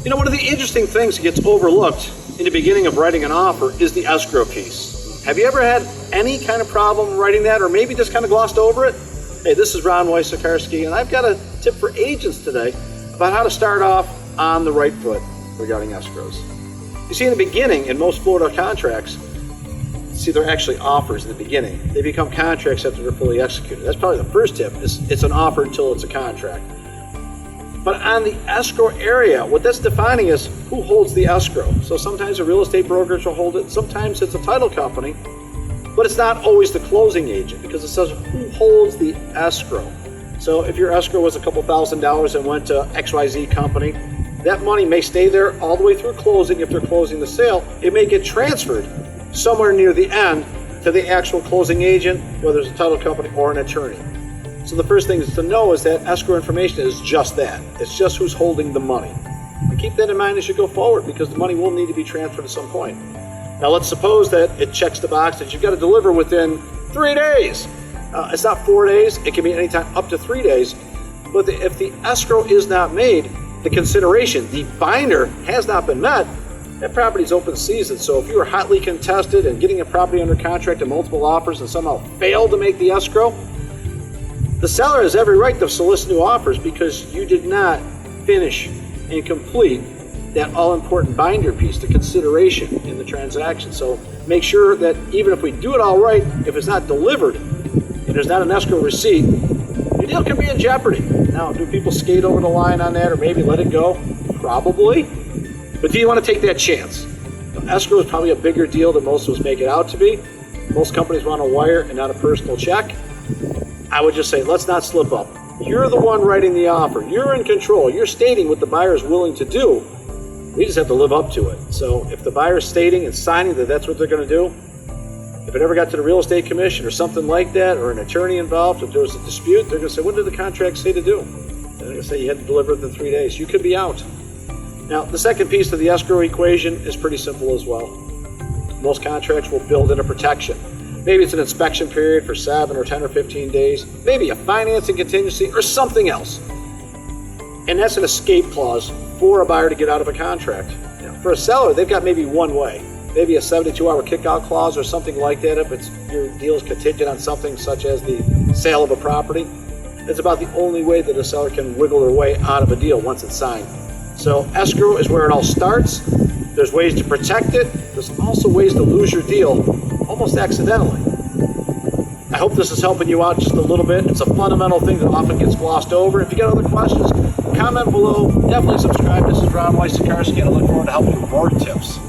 You know, one of the interesting things that gets overlooked in the beginning of writing an offer is the escrow piece. Have you ever had any kind of problem writing that, or maybe just kind of glossed over it? Hey, this is Ron Wysocarski, and I've got a tip for agents today about how to start off on the right foot regarding escrows. You see, in the beginning, in most Florida contracts, they're actually offers in the beginning. They become contracts after they're fully executed. That's probably the first tip, is it's an offer until it's a contract. But on the escrow area, what that's defining is who holds the escrow. So sometimes a real estate brokerage will hold it, sometimes it's a title company, but it's not always the closing agent, because it says who holds the escrow. So if your escrow was a couple $1,000s and went to XYZ company, that money may stay there all the way through closing. If they're closing the sale, it may get transferred somewhere near the end to the actual closing agent, whether it's a title company or an attorney. So the first thing is to know is that escrow information is just that. It's just who's holding the money. And keep that in mind as you go forward, because the money will need to be transferred at some point. Now let's suppose that it checks the box that you've got to deliver within 3 days. It's not 4 days, it can be anytime up to 3 days. But if the escrow is not made, the consideration, the binder has not been met, that property is open season. So if you are hotly contested and getting a property under contract and multiple offers and somehow fail to make the escrow, the seller has every right to solicit new offers because you did not finish and complete that all-important binder piece, the consideration in the transaction. So make sure that even if we do it all right, if it's not delivered and there's not an escrow receipt, your deal can be in jeopardy. Now, do people skate over the line on that or maybe let it go? Probably. But do you want to take that chance? Escrow is probably a bigger deal than most of us make it out to be. Most companies want a wire and not a personal check. I would just say, let's not slip up. You're the one writing the offer. You're in control. You're stating what the buyer is willing to do. We just have to live up to it. So if the buyer is stating and signing that that's what they're going to do, if it ever got to the real estate commission or something like that, or an attorney involved, if there was a dispute, they're going to say, what did the contract say to do? And they're going to say you had to deliver within 3 days. You could be out. Now, the second piece of the escrow equation is pretty simple as well. Most contracts will build in a protection. Maybe it's an inspection period for 7 or 10 or 15 days, maybe a financing contingency or something else. And that's an escape clause for a buyer to get out of a contract. For a seller, they've got maybe one way, maybe a 72-hour kickout clause or something like that if your deal is contingent on something such as the sale of a property. It's about the only way that a seller can wiggle their way out of a deal once it's signed. So escrow is where it all starts. There's ways to protect it. There's also ways to lose your deal almost accidentally. I hope this is helping you out just a little bit. It's a fundamental thing that often gets glossed over. If you got other questions, comment below. Definitely subscribe. This is Ron Wysocarski, and I look forward to helping you with more tips.